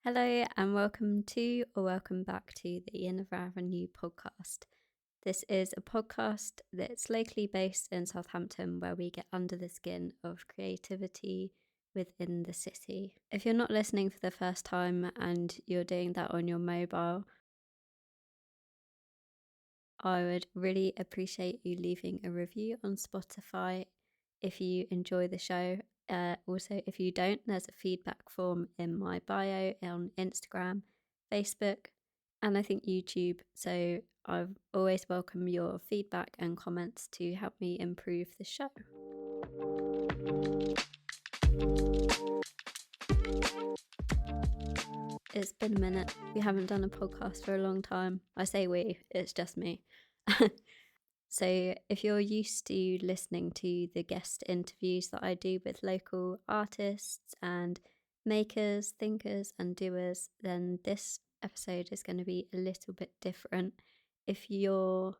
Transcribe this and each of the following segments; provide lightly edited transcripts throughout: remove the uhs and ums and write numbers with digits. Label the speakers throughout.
Speaker 1: Hello and welcome back to the Inner Avenue podcast. This is a podcast that's locally based in Southampton where we get under the skin of creativity within the city. If you're not listening for the first time and you're doing that on your mobile, I would really appreciate you leaving a review on Spotify if you enjoy the show. Also, if you don't, there's a feedback form in my bio on Instagram, Facebook, and I think YouTube. So I always welcome your feedback and comments to help me improve the show. It's been a minute. We haven't done a podcast for a long time. I say we, it's just me. So if you're used to listening to the guest interviews that I do with local artists and makers, thinkers and doers, then this episode is going to be a little bit different. If you're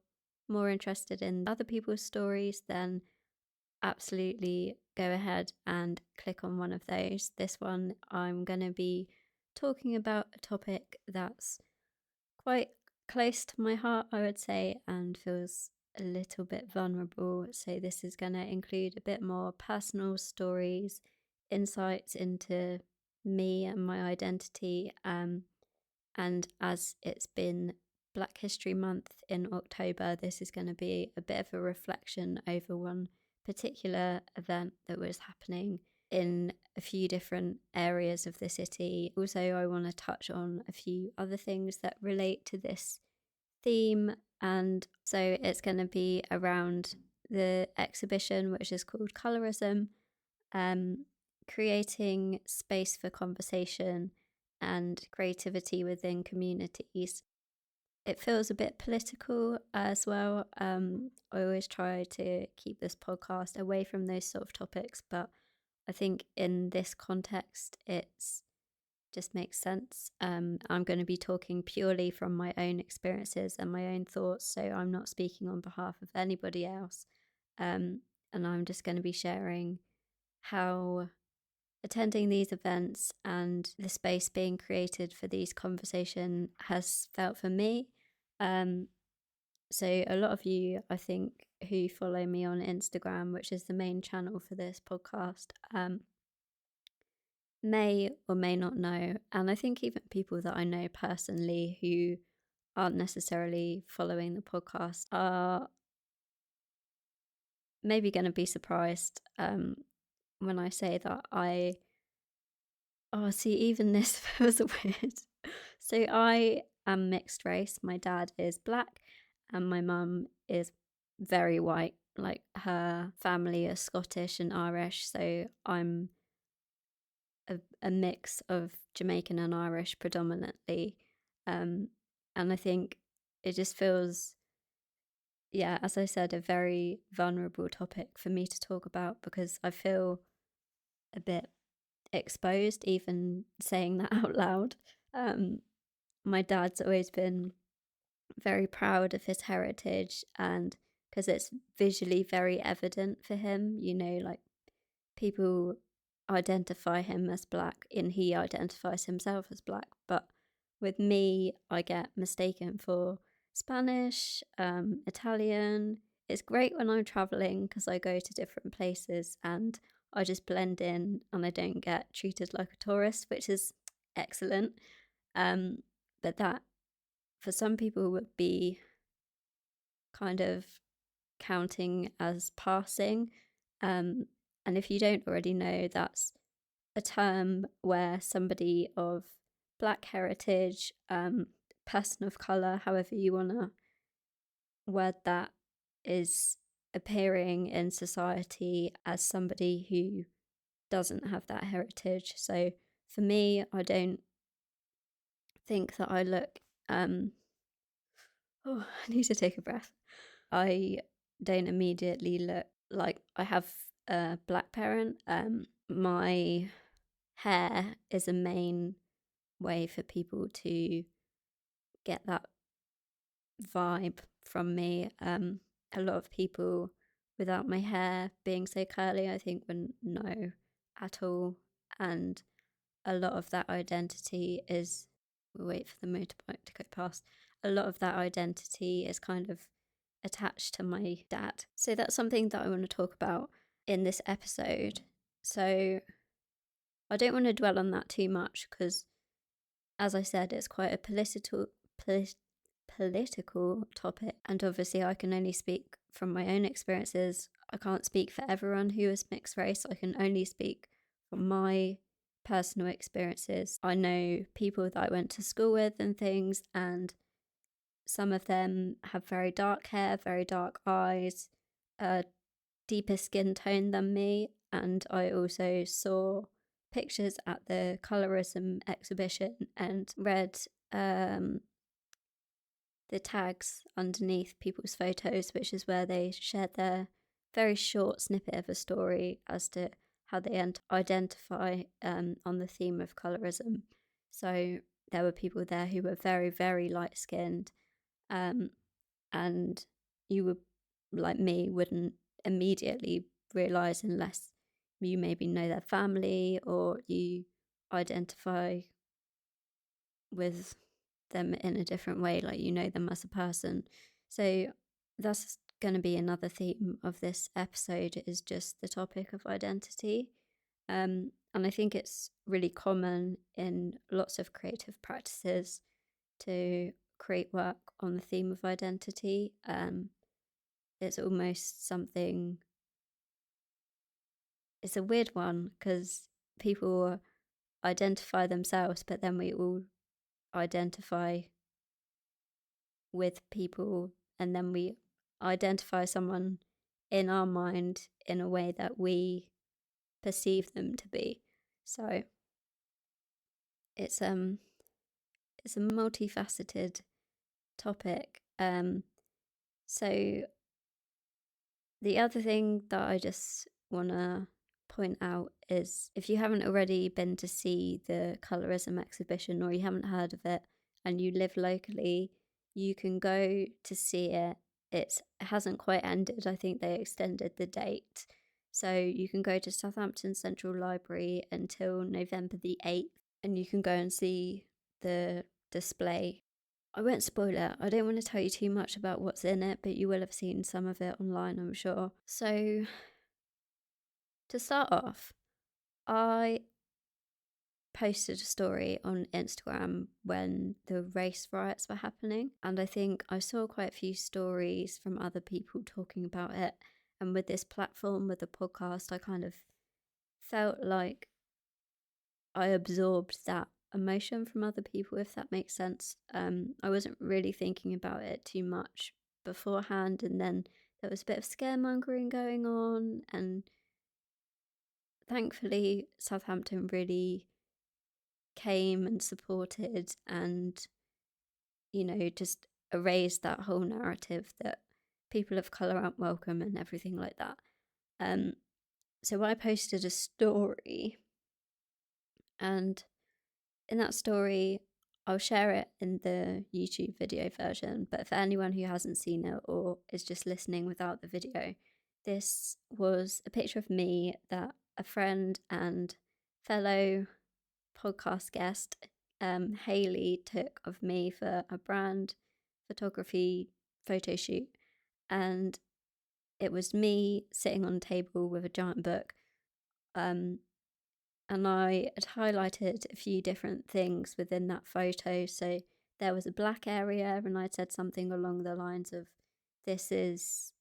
Speaker 1: more interested in other people's stories, then absolutely go ahead and click on one of those. This one, I'm going to be talking about a topic that's quite close to my heart, I would say, and feels a little bit vulnerable. So this is going to include a bit more personal stories, insights into me and my identity. And as it's been Black History Month in October, this is going to be a bit of a reflection over one particular event that was happening in a few different areas of the city. Also, I want to touch on a few other things that relate to this theme. And so it's going to be around the exhibition, which is called Colourism, creating space for conversation and creativity within communities. It feels a bit political as well. I always try to keep this podcast away from those sort of topics, but I think in this context, it's just makes sense. I'm going to be talking purely from my own experiences and my own thoughts, so I'm not speaking on behalf of anybody else. And I'm just going to be sharing how attending these events and the space being created for these conversations has felt for me. So a lot of you, I think, who follow me on Instagram, which is the main channel for this podcast, may or may not know. And I think even people that I know personally who aren't necessarily following the podcast are maybe going to be surprised when I say that see, even this feels weird. So I am mixed race. My dad is black and my mum is very white. Like, her family are Scottish and Irish. So I'm a mix of Jamaican and Irish predominantly. And I think it just feels, yeah, as I said, a very vulnerable topic for me to talk about because I feel a bit exposed even saying that out loud. My dad's always been very proud of his heritage, and because it's visually very evident for him, you know, like people identify him as black and he identifies himself as black. But with me, I get mistaken for Spanish, Italian. It's great when I'm traveling because I go to different places and I just blend in and I don't get treated like a tourist, which is excellent. But that for some people would be kind of counting as passing. And if you don't already know, that's a term where somebody of black heritage, person of colour, however you want to word that, is appearing in society as somebody who doesn't have that heritage. So for me, I don't think that I look I need to take a breath. I don't immediately look like I have a black parent. My hair is a main way for people to get that vibe from me. A lot of people without my hair being so curly, I think, wouldn't know at all. And a lot of that identity is, we'll wait for the motorbike to go past, a lot of that identity is kind of attached to my dad. So that's something that I want to talk about in this episode. So I don't want to dwell on that too much because, as I said, it's quite a political topic, and obviously I can only speak from my own experiences. I can't speak for everyone who is mixed race. I can only speak from my personal experiences. I know people that I went to school with and things, and some of them have very dark hair, very dark eyes, a deeper skin tone than me. And I also saw pictures at the Colourism exhibition and read the tags underneath people's photos, which is where they shared their very short snippet of a story as to how they identify on the theme of colorism. So there were people there who were very, very light-skinned, and you would, like me, wouldn't immediately realise unless you maybe know their family or you identify with them in a different way, like you know them as a person. So that's going to be another theme of this episode, is just the topic of identity. And I think it's really common in lots of creative practices to create work on the theme of identity. It's almost something, it's a weird one because people identify themselves, but then we all identify with people, and then we identify someone in our mind in a way that we perceive them to be. So it's a multifaceted topic. So the other thing that I just want to point out is, if you haven't already been to see the Colourism exhibition or you haven't heard of it and you live locally, you can go to see it. It hasn't quite ended. I think they extended the date. So you can go to Southampton Central Library until November the 8th, and you can go and see the display. I won't spoil it. I don't want to tell you too much about what's in it, but you will have seen some of it online, I'm sure. So to start off, I posted a story on Instagram when the race riots were happening, and I think I saw quite a few stories from other people talking about it. And with this platform, with the podcast, I kind of felt like I absorbed that emotion from other people, if that makes sense. I wasn't really thinking about it too much beforehand, and then there was a bit of scaremongering going on, and thankfully Southampton really came and supported and, you know, just erased that whole narrative that people of colour aren't welcome and everything like that. So I posted a story, and in that story, I'll share it in the YouTube video version, but for anyone who hasn't seen it or is just listening without the video, this was a picture of me that a friend and fellow podcast guest, Hayley, took of me for a brand photography photo shoot. And it was me sitting on a table with a giant book. And I had highlighted a few different things within that photo. So there was a black area, and I'd said something along the lines of, this is,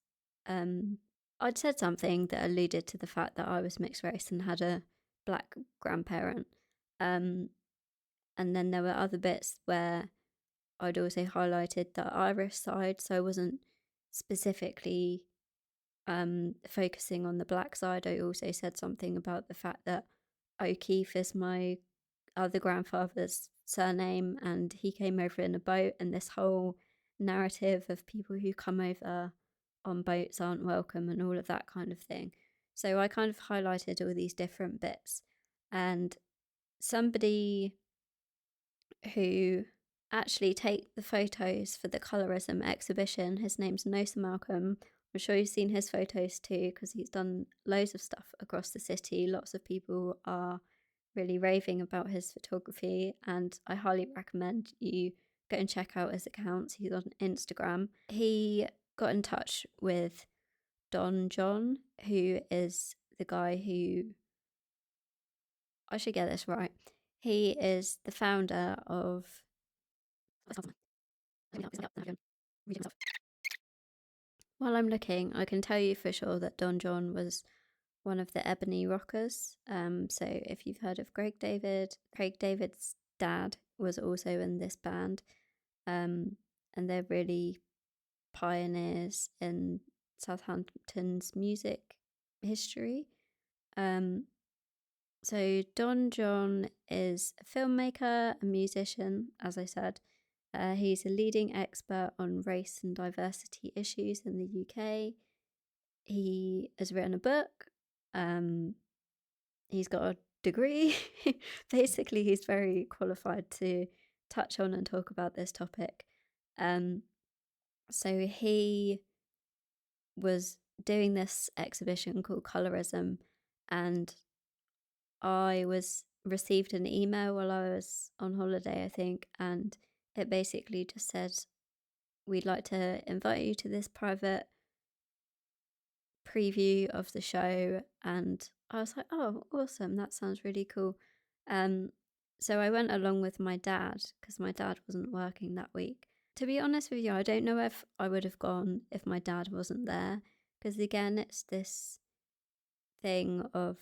Speaker 1: I'd said something that alluded to the fact that I was mixed race and had a black grandparent. And then there were other bits where I'd also highlighted the Irish side, so I wasn't specifically focusing on the black side. I also said something about the fact that O'Keefe is my other grandfather's surname, and he came over in a boat, and this whole narrative of people who come over on boats aren't welcome and all of that kind of thing. So I kind of highlighted all these different bits, and somebody who actually take the photos for the Colourism exhibition, his name's Nosa Malcolm. I'm sure you've seen his photos too, because he's done loads of stuff across the city. Lots of people are really raving about his photography, and I highly recommend you go and check out his accounts. He's on Instagram. He got in touch with Don John, who is the guy who, I should get this right. He is the founder of. While I'm looking, I can tell you for sure that Don John was one of the Ebony Rockers. So if you've heard of Craig David's dad was also in this band. And they're really pioneers in Southampton's music history. So Don John is a filmmaker, a musician, as I said. He's a leading expert on race and diversity issues in the UK. He has written a book. He's got a degree. Basically, he's very qualified to touch on and talk about this topic. So he was doing this exhibition called Colourism, and I received an email while I was on holiday, I think, and it basically just said, we'd like to invite you to this private preview of the show. And I was like, oh, awesome, that sounds really cool. So I went along with my dad because my dad wasn't working that week. To be honest with you, I don't know if I would have gone if my dad wasn't there, because again, it's this thing of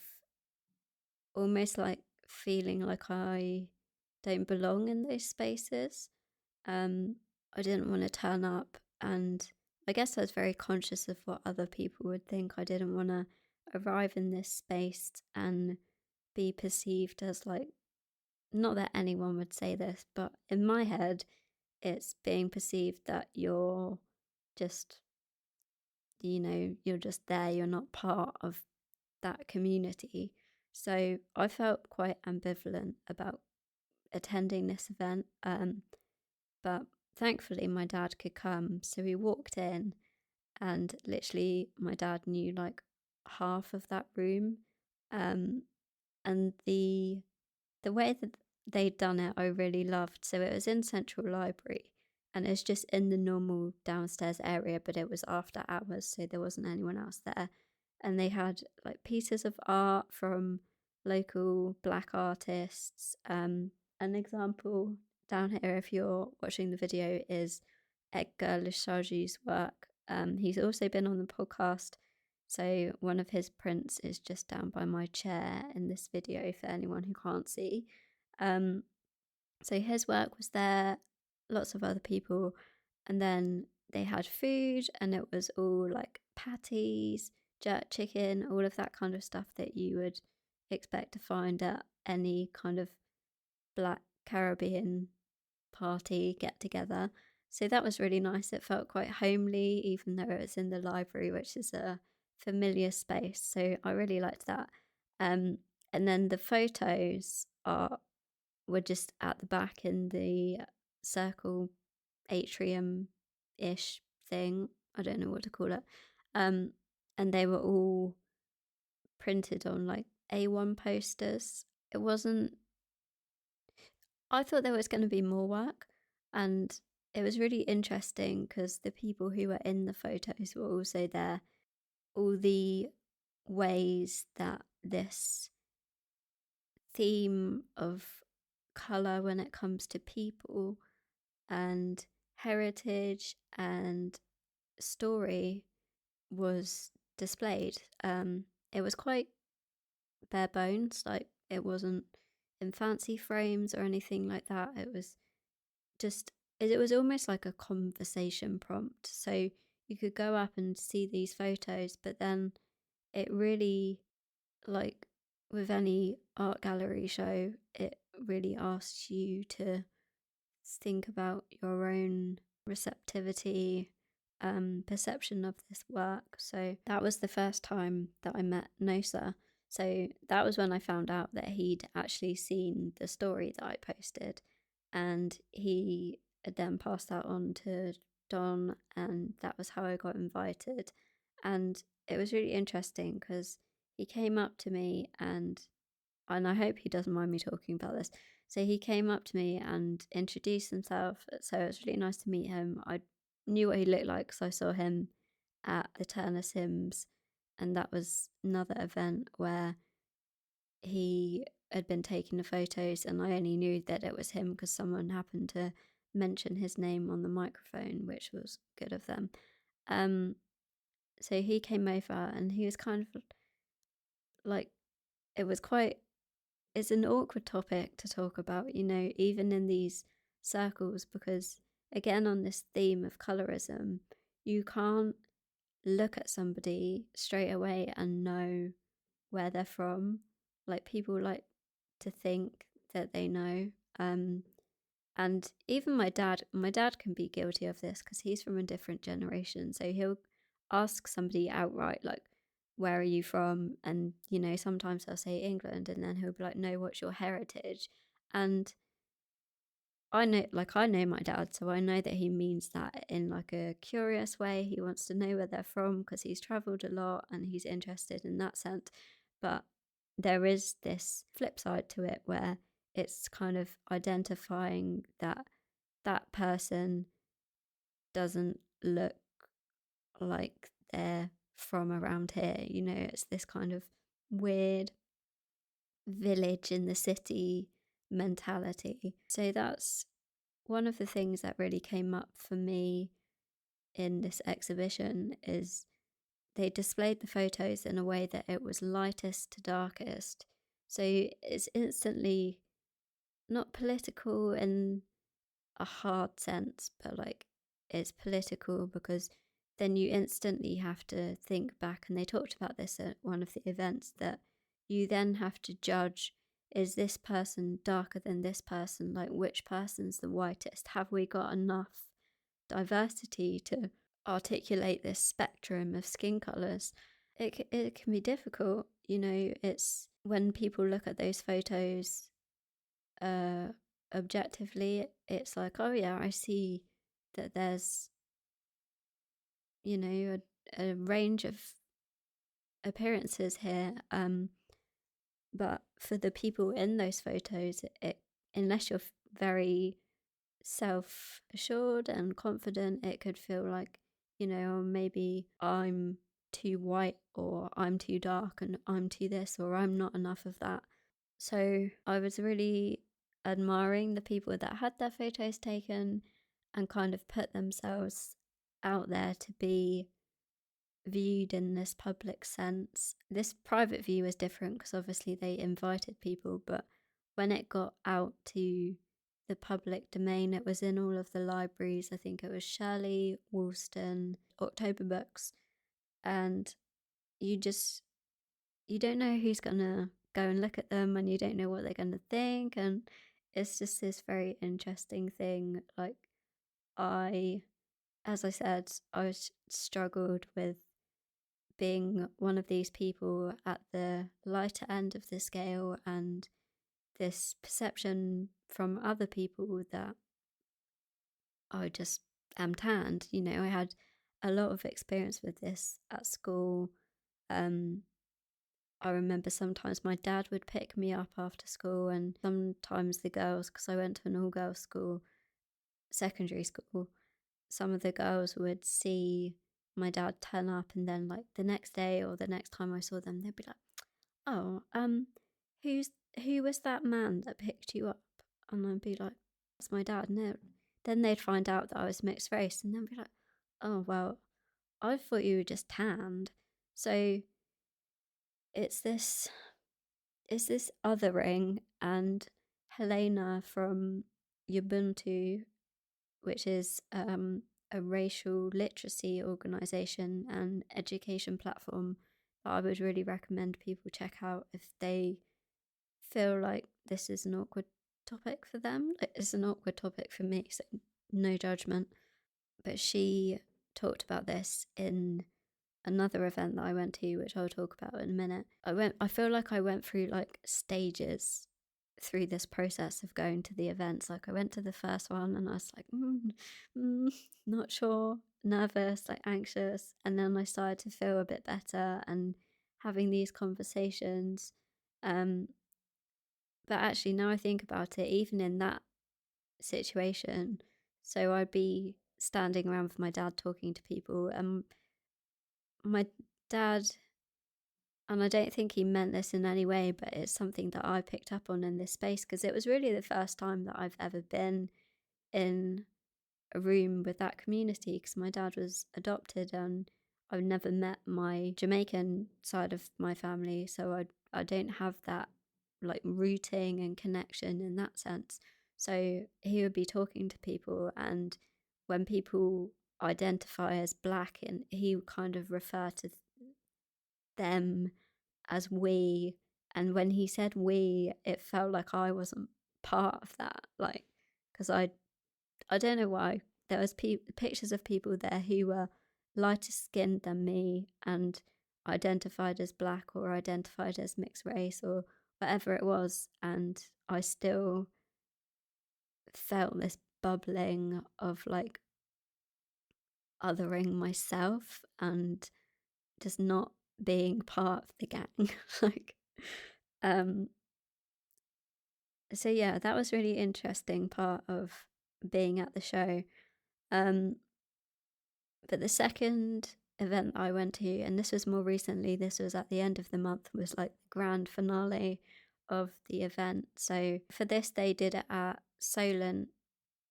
Speaker 1: almost like feeling like I don't belong in those spaces. I didn't want to turn up, and I guess I was very conscious of what other people would think. I didn't want to arrive in this space and be perceived as like, not that anyone would say this, but in my head, it's being perceived that you're just, you're just there, you're not part of that community. So I felt quite ambivalent about attending this event. But thankfully, my dad could come. So we walked in, and literally, my dad knew like half of that room. And the way that they'd done it, I really loved. So it was in Central Library, and it's just in the normal downstairs area, but it was after hours, so there wasn't anyone else there. And they had like pieces of art from local Black artists. An example down here, if you're watching the video, is Edgar Leshaji's work. He's also been on the podcast. So one of his prints is just down by my chair in this video for anyone who can't see. So his work was there, lots of other people, and then they had food, and it was all like patties, jerk chicken, all of that kind of stuff that you would expect to find at any kind of Black Caribbean party get together. So that was really nice. It felt quite homely, even though it was in the library, which is a familiar space. So I really liked that. And then the photos were just at the back in the circle atrium ish thing. I don't know what to call it. And they were all printed on like A1 posters. It wasn't, I thought there was going to be more work, and it was really interesting because the people who were in the photos were also there. All the ways that this theme of colour when it comes to people and heritage and story was displayed. It was quite bare bones, like it wasn't in fancy frames or anything like that. It was just, it was almost like a conversation prompt. So you could go up and see these photos, but then it really, like with any art gallery show, it really asks you to think about your own receptivity, perception of this work. So that was the first time that I met Nosa. So that was when I found out that he'd actually seen the story that I posted, and he had then passed that on to Don, and that was how I got invited. And it was really interesting because he came up to me and and I hope he doesn't mind me talking about this. So he came up to me and introduced himself. So it was really nice to meet him. I knew what he looked like because I saw him at the Turner Sims, and that was another event where he had been taking the photos, and I only knew that it was him because someone happened to mention his name on the microphone, which was good of them. So he came over, and he was kind of like, it was quite, it's an awkward topic to talk about, even in these circles, because again, on this theme of colorism, you can't look at somebody straight away and know where they're from. Like, people like to think that they know. And even my dad can be guilty of this because he's from a different generation. So he'll ask somebody outright, like, where are you from? And, sometimes they'll say England, and then he'll be like, no, what's your heritage? And I know my dad, so I know that he means that in like a curious way. He wants to know where they're from because he's traveled a lot and he's interested in that sense. But there is this flip side to it where it's kind of identifying that that person doesn't look like they're from around here. It's this kind of weird village in the city mentality. So that's one of the things that really came up for me in this exhibition is they displayed the photos in a way that it was lightest to darkest. So it's instantly not political in a hard sense, but like it's political because then you instantly have to think back. And they talked about this at one of the events, that you then have to judge, is this person darker than this person? Like, which person's the whitest? Have we got enough diversity to articulate this spectrum of skin colours? It can be difficult. It's when people look at those photos objectively, it's like, oh yeah, I see that there's a range of appearances here, but for the people in those photos, it unless you're very self-assured and confident, it could feel like, maybe I'm too white, or I'm too dark, and I'm too this, or I'm not enough of that. So I was really admiring the people that had their photos taken and kind of put themselves out there to be viewed in this public sense. This private view is different because obviously they invited people, but when it got out to the public domain, it was in all of the libraries. I think it was Shirley, Woolston, October Books, and you don't know who's gonna go and look at them, and you don't know what they're gonna think, and it's just this very interesting thing. Like, as I said, I struggled with being one of these people at the lighter end of the scale, and this perception from other people that I just am tanned. I had a lot of experience with this at school. I remember sometimes my dad would pick me up after school, and sometimes the girls, because I went to an all-girls school, secondary school, some of the girls would see my dad turn up, and then like the next day or the next time I saw them, they'd be like, oh, who was that man that picked you up? And I'd be like, that's my dad. No, then they'd find out that I was mixed race, and then be like, oh well, I thought you were just tanned. So it's this othering. And Helena from Ubuntu, which is a racial literacy organisation and education platform that I would really recommend people check out if they feel like this is an awkward topic for them. It's an awkward topic for me, so no judgment. But she talked about this in another event that I went to, which I'll talk about in a minute. I feel like I went through like stages through this process of going to the events. Like, I went to the first one and I was like, not sure, nervous, like anxious. And then I started to feel a bit better and having these conversations. But actually, now I think about it, even in that situation, so I'd be standing around with my dad talking to people, and my dad, and I don't think he meant this in any way, but it's something that I picked up on in this space because it was really the first time that I've ever been in a room with that community because my dad was adopted and I've never met my Jamaican side of my family, so I don't have that like rooting and connection in that sense. So he would be talking to people, and when people identify as black, and he would kind of refer to them as we, and when he said we, it felt like I wasn't part of that, like, because I don't know why. There was pictures of people there who were lighter skinned than me and identified as black or identified as mixed race or whatever it was, and I still felt this bubbling of like othering myself and just not being part of the gang. like, um, so yeah, that was really interesting part of being at the show. Um, But the second event I went to, and this was more recently, this was at the end of the month, was like the grand finale of the event. So for this, they did it at Solent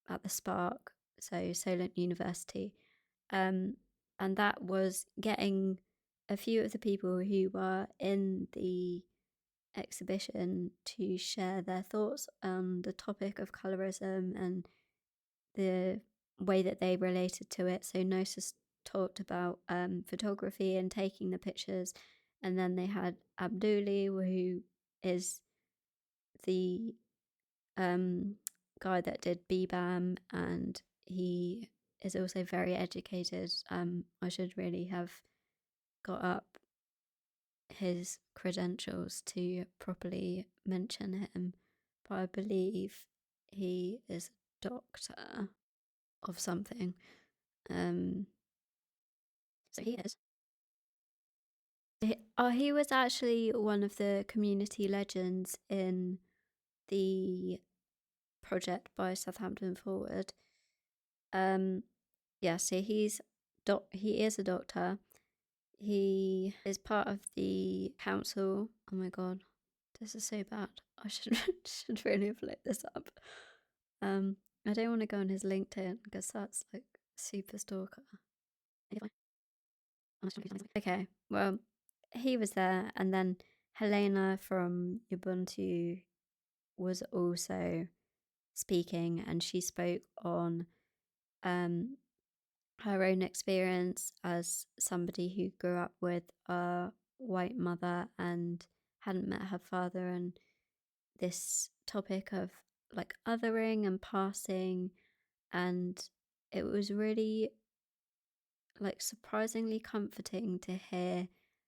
Speaker 1: at the Spark, so Solent University. Um, and that was getting a few of the people who were in the exhibition to share their thoughts on the topic of colorism and the way that they related to it. So Gnosis talked about photography and taking the pictures, and then they had Abdoulie, who is the guy that did BBAM, and he is also very educated. I should really have got up his credentials to properly mention him, but I believe he is a doctor of something. Um, so he is. He was actually one of the community legends in the project by Southampton Forward. Yeah, so he is a doctor. He is part of the council. Oh my god, this is so bad. I should really have looked this up. I don't want to go on his LinkedIn because that's like super stalker. Okay, well, he was there, and then Helena from Ubuntu was also speaking, and she spoke on um, her own experience as somebody who grew up with a white mother and hadn't met her father, and this topic of like othering and passing, and it was really like surprisingly comforting to hear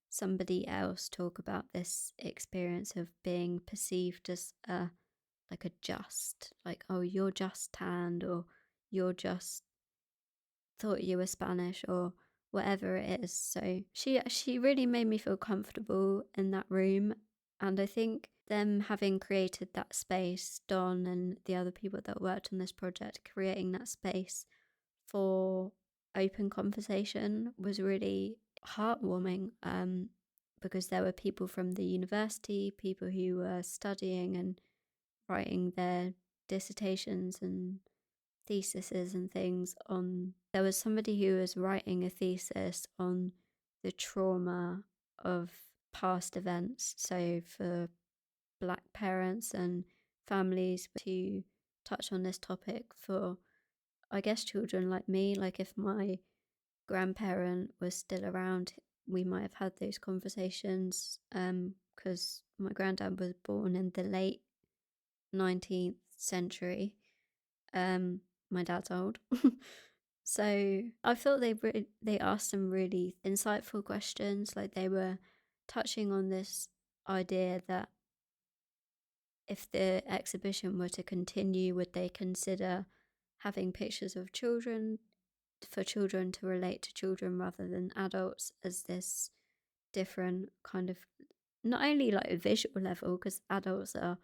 Speaker 1: somebody else talk about this experience of being perceived as a like a just, like, oh, you're just tanned, or you're just thought you were Spanish, or whatever it is. So she really made me feel comfortable in that room, and I think them having created that space, Don and the other people that worked on this project, creating that space for open conversation was really heartwarming, because there were people from the university, people who were studying and writing their dissertations and theses and things on. There was somebody who was writing a thesis on the trauma of past events, so for black parents and families to touch on this topic for, I guess, children like me. Like if my grandparent was still around, we might have had those conversations, because my granddad was born in the late 19th century. My dad's old. So I thought they asked some really insightful questions. Like they were touching on this idea that if the exhibition were to continue, would they consider having pictures of children for children to relate to children rather than adults as this different kind of, not only like a visual level, because adults are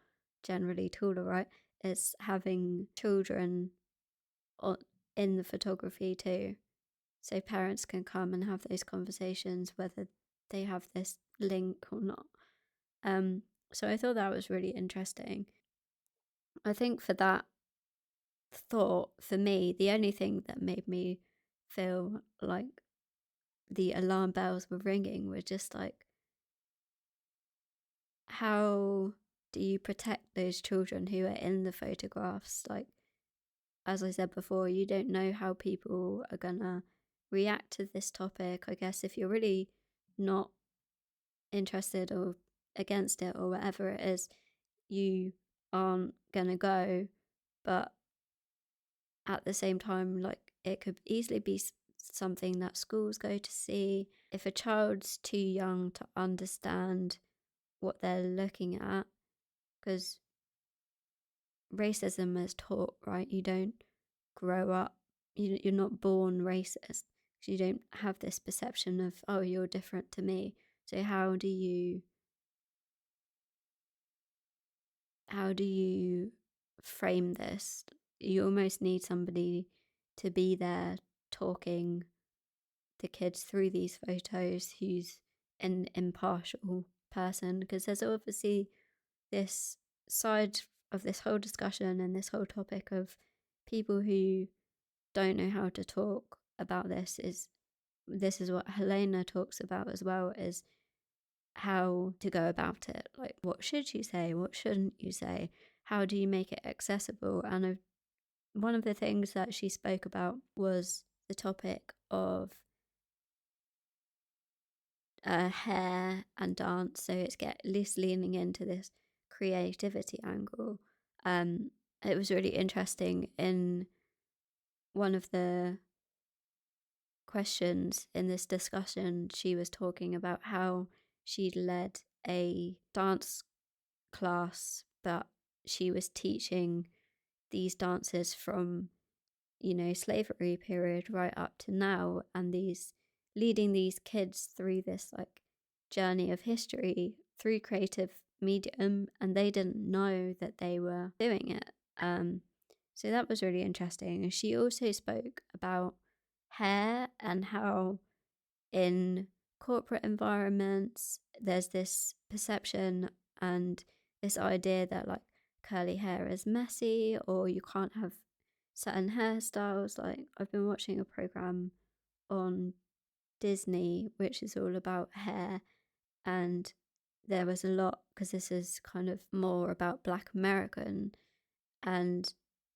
Speaker 1: generally taller, right? It's having children in the photography too. So parents can come and have those conversations, whether they have this link or not. So I thought that was really interesting. I think for that thought, for me, the only thing that made me feel like the alarm bells were ringing were just like, how do you protect those children who are in the photographs? Like, as I said before, you don't know how people are gonna react to this topic. I guess if you're really not interested or against it or whatever it is, you aren't gonna go. But at the same time, like, it could easily be something that schools go to see. If a child's too young to understand what they're looking at, because racism is taught, right? You don't grow up, you're not born racist. You don't have this perception of, oh, you're different to me. So how do you frame this? You almost need somebody to be there talking the kids through these photos who's an impartial person, because there's obviously this side of this whole discussion and this whole topic of people who don't know how to talk about this. This is what Helena talks about as well, is how to go about it. Like, what should you say? What shouldn't you say? How do you make it accessible? And one of the things that she spoke about was the topic of hair and dance. So it's leaning into this creativity angle. It was really interesting. In one of the questions in this discussion, she was talking about how she'd led a dance class, but she was teaching these dances from, slavery period right up to now, and leading these kids through this like journey of history through creative medium, and they didn't know that they were doing it. So that was really interesting. And she also spoke about hair and how in corporate environments there's this perception and this idea that like curly hair is messy, or you can't have certain hairstyles. Like, I've been watching a program on Disney which is all about hair, and there was a lot, because this is kind of more about Black American, and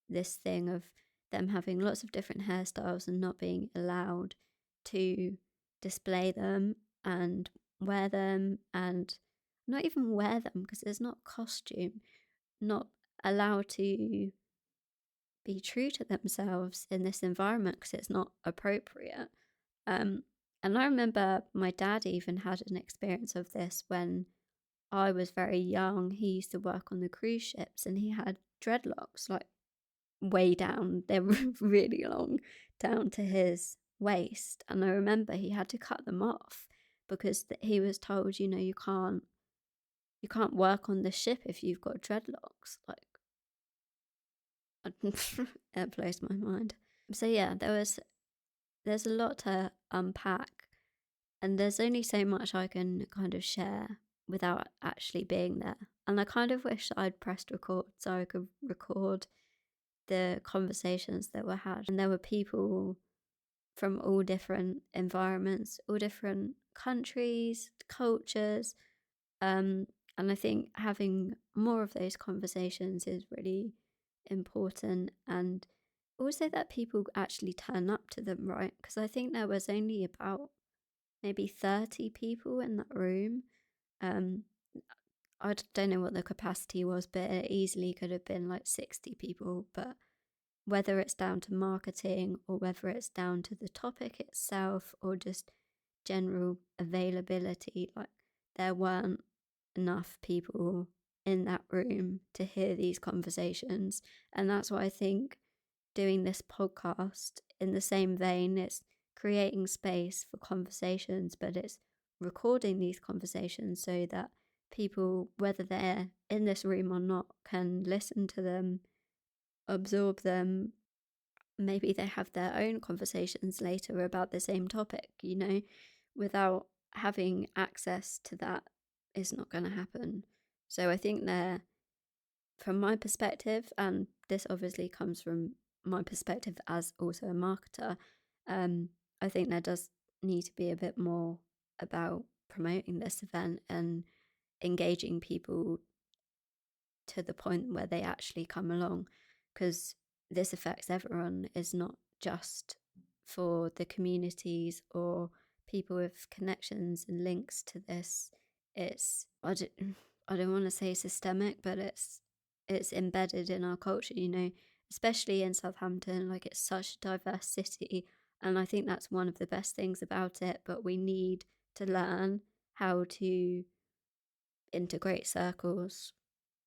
Speaker 1: this thing of them having lots of different hairstyles and not being allowed to display them and wear them, and not even wear them because it's not costume, not allowed to be true to themselves in this environment because it's not appropriate. And I remember my dad even had an experience of this when I was very young. He used to work on the cruise ships and he had dreadlocks, like way down. They're really long, down to his waist. And I remember he had to cut them off because he was told, you can't work on the ship if you've got dreadlocks. Like, it blows my mind. So yeah, there's a lot to unpack, and there's only so much I can kind of share without actually being there. And I kind of wish I'd pressed record so I could record the conversations that were had. And there were people from all different environments, all different countries, cultures. And I think having more of those conversations is really important. And also that people actually turn up to them, right? Because I think there was only about maybe 30 people in that room. I don't know what the capacity was, but it easily could have been like 60 people. But whether it's down to marketing or whether it's down to the topic itself or just general availability, like, there weren't enough people in that room to hear these conversations. And that's why I think doing this podcast, in the same vein, it's creating space for conversations, but it's recording these conversations so that people, whether they're in this room or not, can listen to them, absorb them. Maybe they have their own conversations later about the same topic, without having access to that, it's not going to happen. So I think there, from my perspective, and this obviously comes from my perspective as also a marketer, I think there does need to be a bit more about promoting this event and engaging people to the point where they actually come along, because this affects everyone. It's not just for the communities or people with connections and links to this. It's I don't want to say systemic, but it's embedded in our culture, especially in Southampton. Like, it's such a diverse city, and I think that's one of the best things about it. But we need to learn how to integrate circles,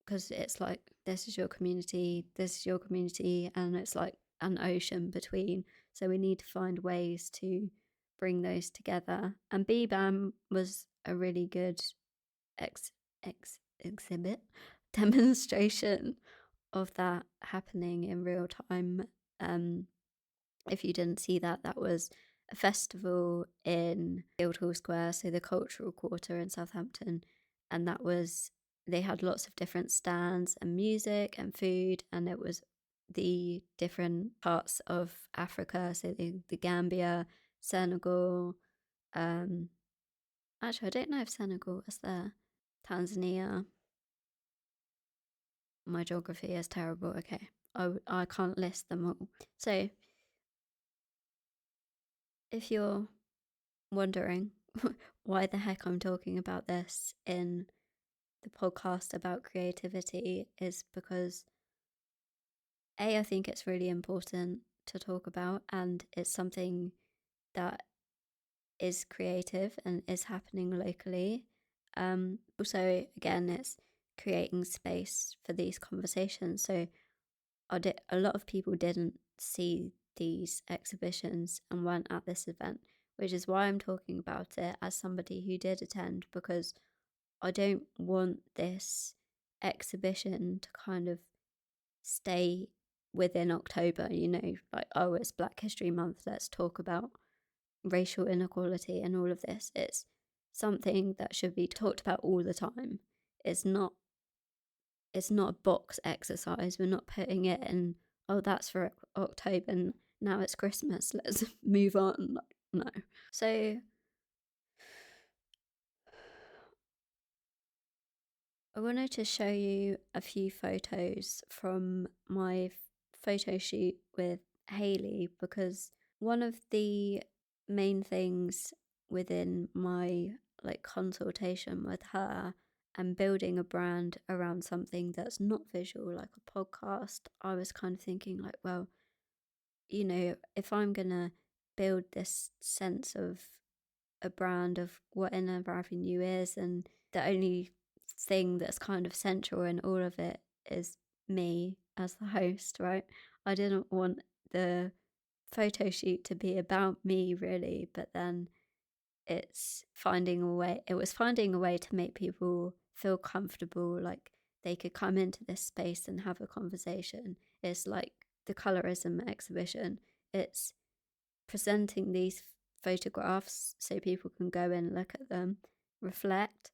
Speaker 1: because it's like, this is your community, and it's like an ocean between. So we need to find ways to bring those together. And BBAM was a really good exhibit demonstration of that happening in real time. If you didn't see that, that was a festival in Guildhall Square, so the cultural quarter in Southampton, and they had lots of different stands and music and food, and it was the different parts of Africa, so the Gambia, Senegal, actually I don't know if Senegal was there, Tanzania. My geography is terrible. Okay, I can't list them all. So if you're wondering why the heck I'm talking about this in the podcast about creativity, is because I think it's really important to talk about, and it's something that is creative and is happening locally. Also, again, it's creating space for these conversations. So a lot of people didn't see these exhibitions and weren't at this event, which is why I'm talking about it as somebody who did attend, because I don't want this exhibition to kind of stay within October, like, oh, it's Black History Month, let's talk about racial inequality and all of this. It's something that should be talked about all the time. It's not a box exercise. We're not putting it in, oh, that's for October and now it's Christmas, let's move on. No. So I wanted to show you a few photos from my photo shoot with Hayley, because one of the main things within my consultation with her and building a brand around something that's not visual, like a podcast, I was kind of thinking like, well, if I'm gonna build this sense of a brand of what Inner Avenue is, and the only thing that's kind of central in all of it is me as the host, right? I didn't want the photo shoot to be about me, really, but then it was finding a way to make people feel comfortable, like they could come into this space and have a conversation. It's like the Colourism exhibition. It's presenting these photographs so people can go and look at them, reflect,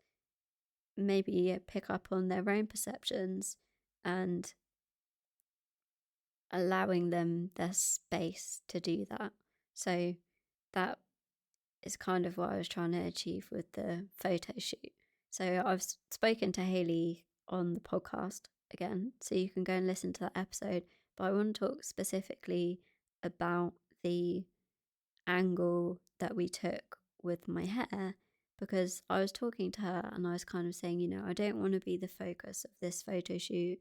Speaker 1: maybe pick up on their own perceptions, and allowing them their space to do that. So that is kind of what I was trying to achieve with the photo shoot. So I've spoken to Hayley on the podcast again, so you can go and listen to that episode. But I want to talk specifically about the angle that we took with my hair, because I was talking to her and I was kind of saying, I don't want to be the focus of this photo shoot.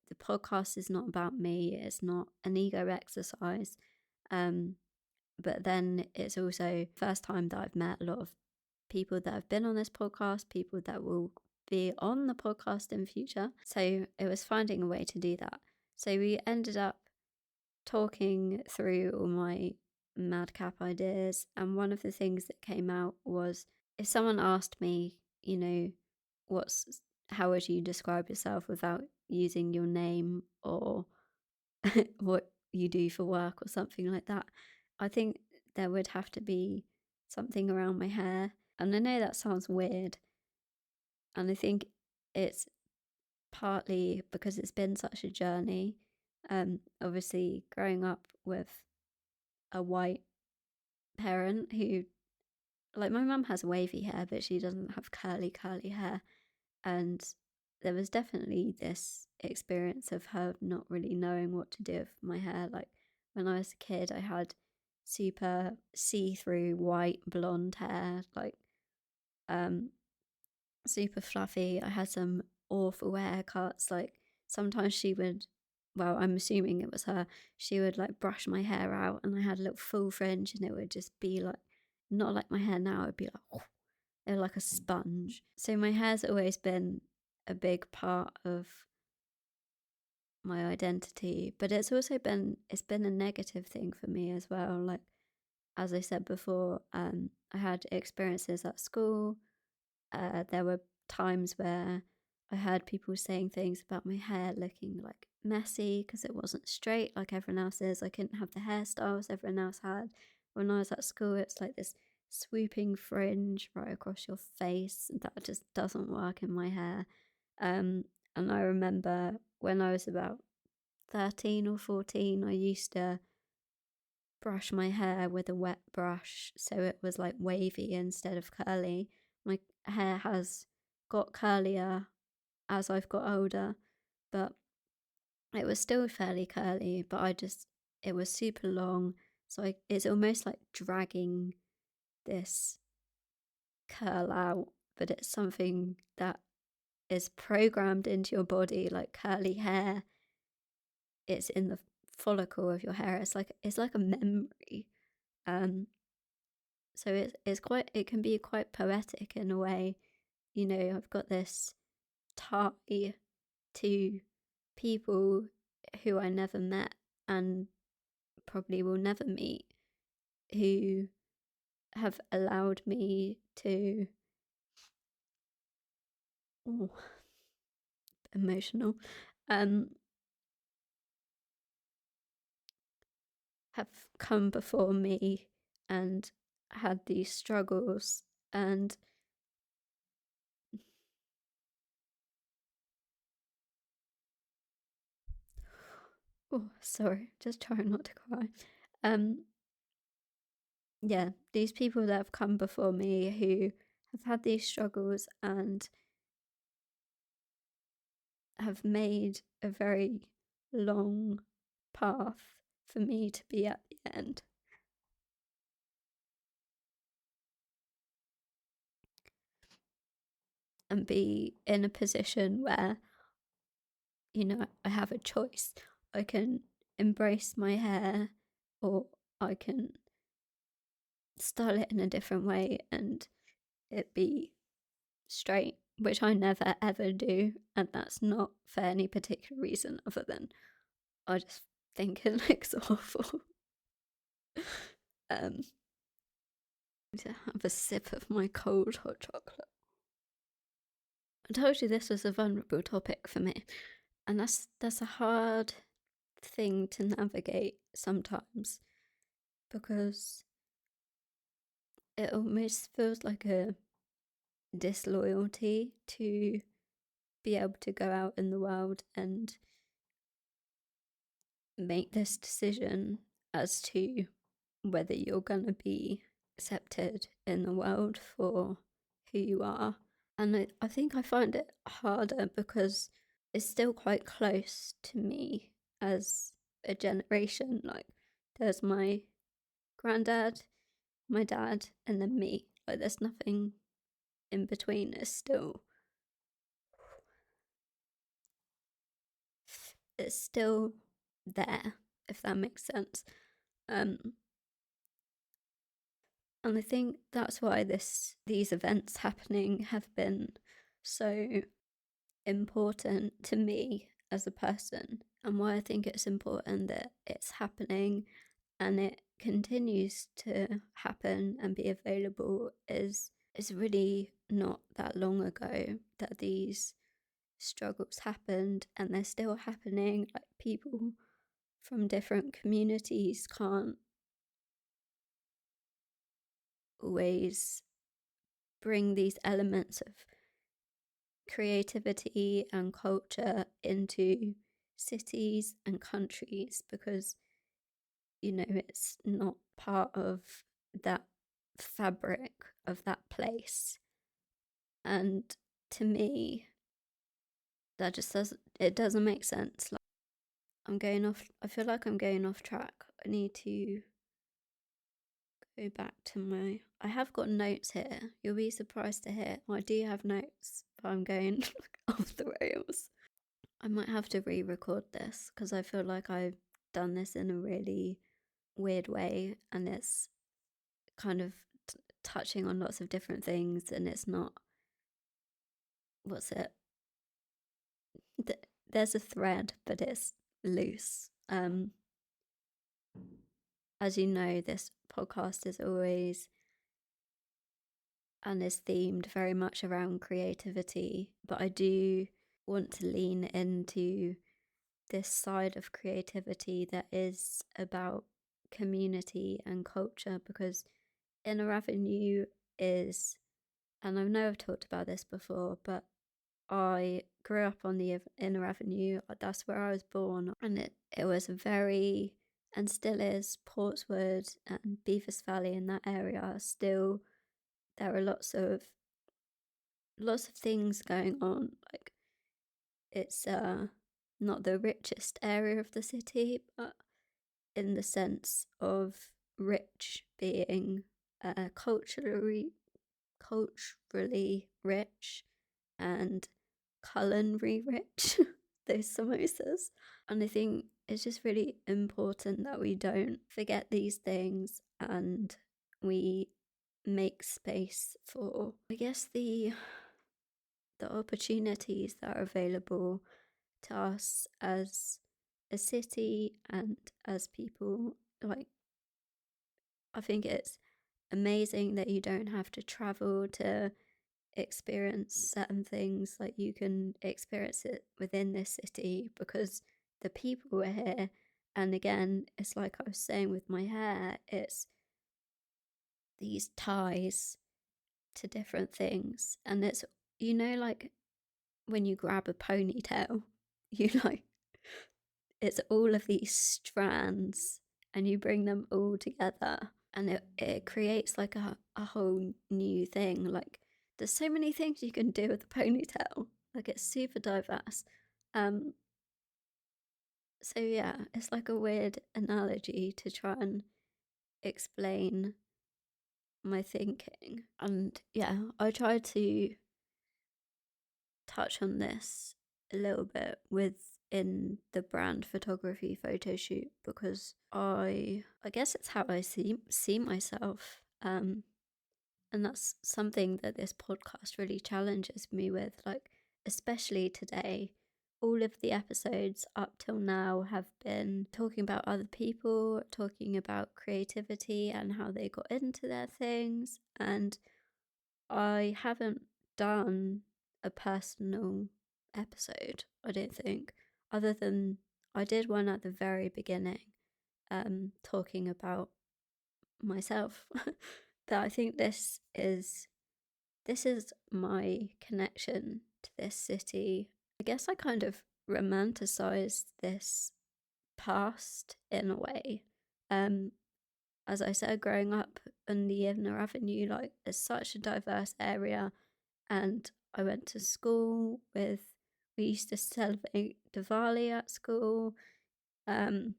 Speaker 1: The podcast is not about me. It's not an ego exercise. But then it's also first time that I've met a lot of people that have been on this podcast, people that will be on the podcast in future. So it was finding a way to do that. So we ended up talking through all my madcap ideas, and one of the things that came out was, if someone asked me, how would you describe yourself without using your name or what you do for work or something like that? I think there would have to be something around my hair. And I know that sounds weird. And I think it's partly because it's been such a journey. Obviously, growing up with a white parent who, like, my mum has wavy hair, but she doesn't have curly hair. And there was definitely this experience of her not really knowing what to do with my hair. Like, when I was a kid, I had super see-through white blonde hair, like, um, super fluffy. I had some awful haircuts. Like, sometimes she would, well, I'm assuming it was her, she would like brush my hair out and I had a little full fringe and it would just be like, not like my hair now, it'd be like, it was like a sponge. So my hair's always been a big part of my identity, but it's been a negative thing for me as well. Like, as I said before, I had experiences at school. There were times where I heard people saying things about my hair looking like messy because it wasn't straight like everyone else's. I couldn't have the hairstyles everyone else had. When I was at school, it's like this swooping fringe right across your face. That just doesn't work in my hair. And I remember when I was about 13 or 14, I used to brush my hair with a wet brush so it was like wavy instead of curly. My hair has got curlier as I've got older, but it was still fairly curly, but it was super long. So it's almost like dragging this curl out, but it's something that is programmed into your body, like curly hair. It's in the follicle of your hair. It's like a memory. Um, so it can be quite poetic in a way. You know, I've got this tie to people who I never met and probably will never meet, who have allowed me to, oh, emotional, um, have come before me and had these struggles. And oh, sorry, just trying not to cry. Um, yeah, these people that have come before me who have had these struggles and have made a very long path for me to be at the end. And be in a position where, you know, I have a choice. I can embrace my hair or I can style it in a different way and it be straight, which I never ever do. And that's not for any particular reason other than I just think it looks awful. To have a sip of my cold hot chocolate. I told you this was a vulnerable topic for me, and that's a hard thing to navigate sometimes because it almost feels like a disloyalty to be able to go out in the world and make this decision as to whether you're going to be accepted in the world for who you are. And I think I find it harder because it's still quite close to me as a generation. Like, there's my granddad, my dad, and then me. Like, there's nothing in between. It's still there, if that makes sense. And I think that's why these events happening have been so important to me as a person, and why I think it's important that it's happening and it continues to happen and be available is it's really not that long ago that these struggles happened, and they're still happening. Like, people from different communities can't always bring these elements of creativity and culture into cities and countries because, it's not part of that fabric of that place. And to me, that just doesn't make sense. Like, I feel like I'm going off track. I need to go back to I have got notes here. You'll be surprised to hear. I do have notes, but I'm going off the rails. I might have to re-record this because I feel like I've done this in a really weird way, and it's kind of touching on lots of different things, and it's not, what's it? There's a thread, but it's loose. As you know, this podcast is always and is themed very much around creativity, but I do want to lean into this side of creativity that is about community and culture, because Inner Avenue is, and I know I've talked about this before, but I grew up on the Inner Avenue. That's where I was born, and it was very, and still is, Portswood and Beavers Valley in that area. Still, there are lots of things going on. Like, it's not the richest area of the city, but in the sense of rich being culturally rich and culinary rich. Those samosas. And I think it's just really important that we don't forget these things, and we make space for, I guess, the opportunities that are available to us as a city and as people. Like, I think it's amazing that you don't have to travel to experience certain things. Like, you can experience it within this city because the people are here. And again, it's like I was saying with my hair, it's these ties to different things. And it's, like when you grab a ponytail, you like, it's all of these strands and you bring them all together, and it creates like a whole new thing. Like, there's so many things you can do with a ponytail. Like, it's super diverse. So yeah, it's like a weird analogy to try and explain my thinking. And yeah, I tried to touch on this a little bit within the brand photography photo shoot, because I guess it's how I see myself. And that's something that this podcast really challenges me with. Like, especially today, all of the episodes up till now have been talking about other people, talking about creativity and how they got into their things. And I haven't done a personal episode, I don't think, other than I did one at the very beginning, talking about myself. But I think this is my connection to this city. I guess I kind of romanticized this past in a way. As I said, growing up on the Inner Avenue, like, it's such a diverse area, and I went to school we used to celebrate Diwali at school. I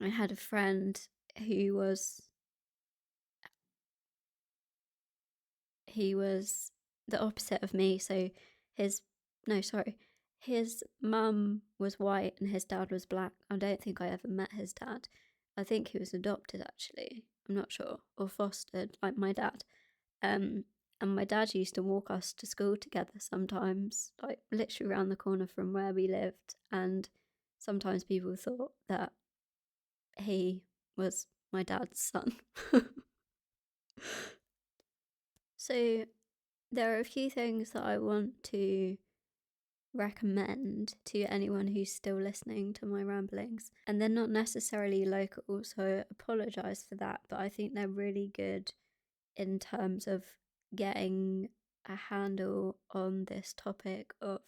Speaker 1: had a friend who was he was the opposite of me. So his mum was white and his dad was black. I don't think I ever met his dad. I think he was adopted, actually. I'm not sure, or fostered, like my dad. And my dad used to walk us to school together sometimes, like literally around the corner from where we lived. And sometimes people thought that he was my dad's son. So there are a few things that I want to recommend to anyone who's still listening to my ramblings, and they're not necessarily local, so I apologize for that, but I think they're really good in terms of getting a handle on this topic of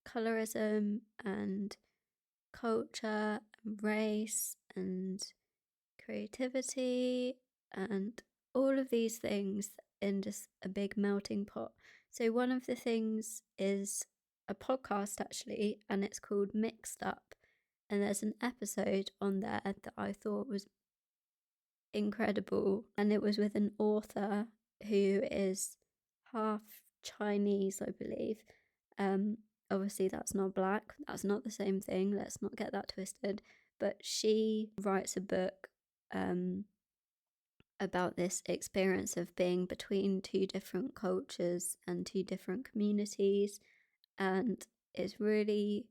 Speaker 1: colorism and culture and race and creativity and all of these things in just a big melting pot. So, one of the things is a podcast actually, and it's called Mixed Up. And there's an episode on there that I thought was incredible, and it was with an author who is half Chinese, I believe. Um, Obviously, that's not black, that's not the same thing, let's not get that twisted. But she writes a book about this experience of being between two different cultures and two different communities, and it's really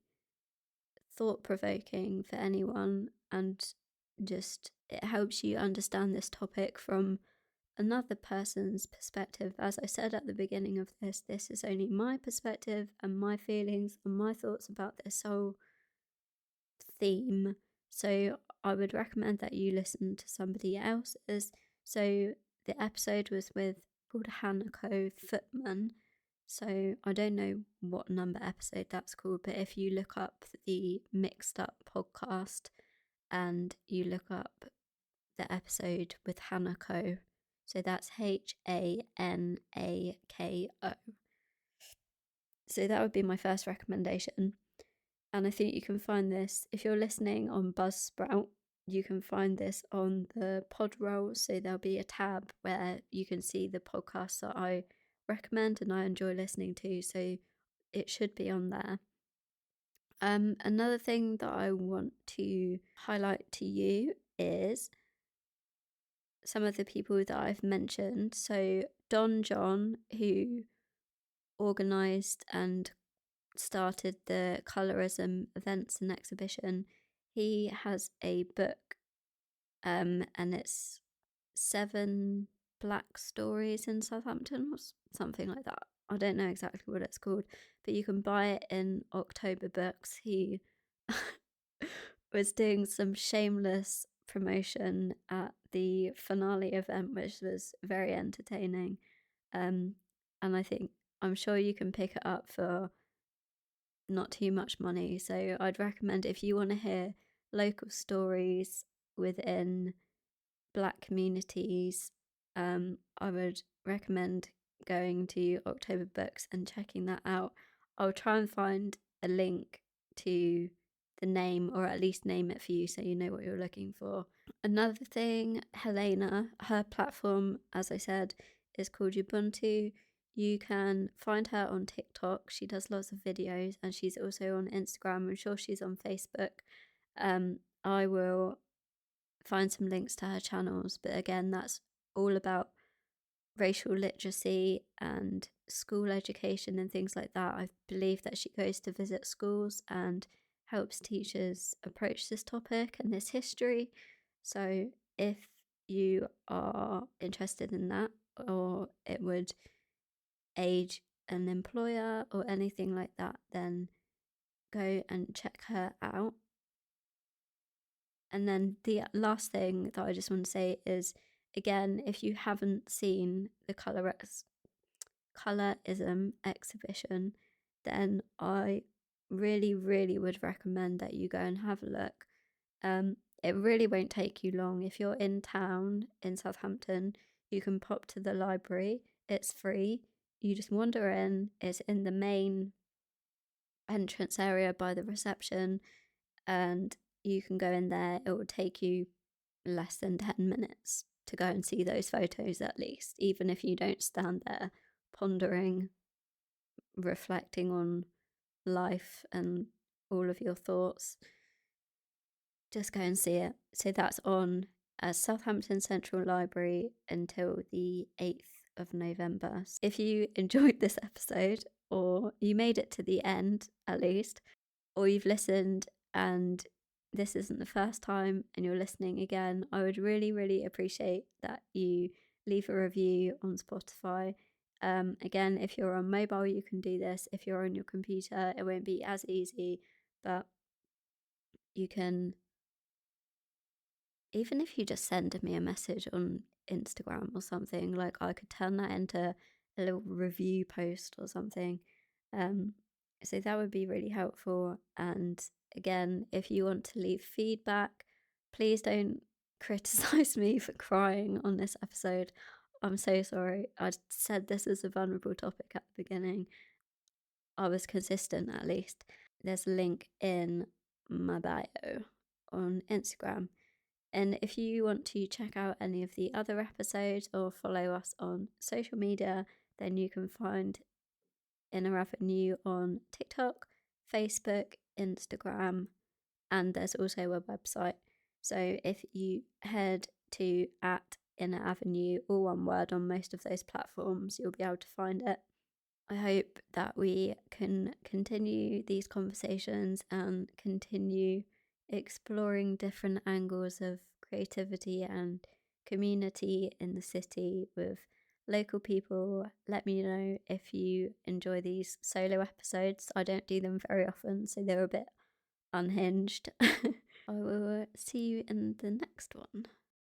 Speaker 1: thought provoking for anyone, and just it helps you understand this topic from another person's perspective. As I said at the beginning of this is only my perspective and my feelings and my thoughts about this whole theme. So I would recommend that you listen to somebody else's. So the episode was with called Hanako Footman. So I don't know what number episode that's called, but if you look up the Mixed Up podcast and you look up the episode with Hanako, so that's Hanako. So that would be my first recommendation. And I think you can find this, if you're listening on Buzzsprout, you can find this on the pod roll. So there'll be a tab where you can see the podcasts that I recommend and I enjoy listening to. So it should be on there. Another thing that I want to highlight to you is some of the people that I've mentioned. So Don John, who organised and started the Colourism events and exhibition, he has a book, and it's 7 Black Stories in Southampton or something like that. I don't know exactly what it's called, but you can buy it in October Books. He was doing some shameless promotion at the finale event, which was very entertaining. And I'm sure you can pick it up for not too much money. So I'd recommend, if you want to hear local stories within Black communities, I would recommend going to October Books and checking that out. I'll try and find a link to the name, or at least name it for you so you know what you're looking for. Another thing, Helena, her platform, as I said, is called Ubuntu. You can find her on TikTok. She does lots of videos, and she's also on Instagram. I'm sure she's on Facebook. I will find some links to her channels, but again, that's all about racial literacy and school education and things like that. I believe that she goes to visit schools and helps teachers approach this topic and this history. So if you are interested in that, or it would aid an employer or anything like that, then go and check her out. And then the last thing that I just want to say is, again, if you haven't seen the Colourism exhibition, then I really, really would recommend that you go and have a look. It really won't take you long. If you're in town in Southampton, you can pop to the library. It's free. You just wander in. It's in the main entrance area by the reception, and you can go in there. It will take you less than 10 minutes to go and see those photos, at least, even if you don't stand there pondering, reflecting on life and all of your thoughts. Just go and see it. So that's on Southampton Central Library until the 8th of November. If you enjoyed this episode, or you made it to the end at least, or you've listened and this isn't the first time and you're listening again, I would really, really appreciate that you leave a review on Spotify. Again, if you're on mobile, you can do this. If you're on your computer, it won't be as easy, but you can, even if you just send me a message on Instagram or something, like I could turn that into a little review post or something. Um, so that would be really helpful. And again, if you want to leave feedback, please don't criticize me for crying on this episode. I'm so sorry. I said this is a vulnerable topic at the beginning. I was consistent at least. There's a link in my bio on Instagram. And if you want to check out any of the other episodes or follow us on social media, then you can find Inner Avenue on TikTok, Facebook, Instagram, and there's also a website. So if you head to @Inner Avenue, all one word on most of those platforms, you'll be able to find it. I hope that we can continue these conversations and continue exploring different angles of creativity and community in the city with local people. Let me know if you enjoy these solo episodes. I don't do them very often, so they're a bit unhinged. I will see you in the next one.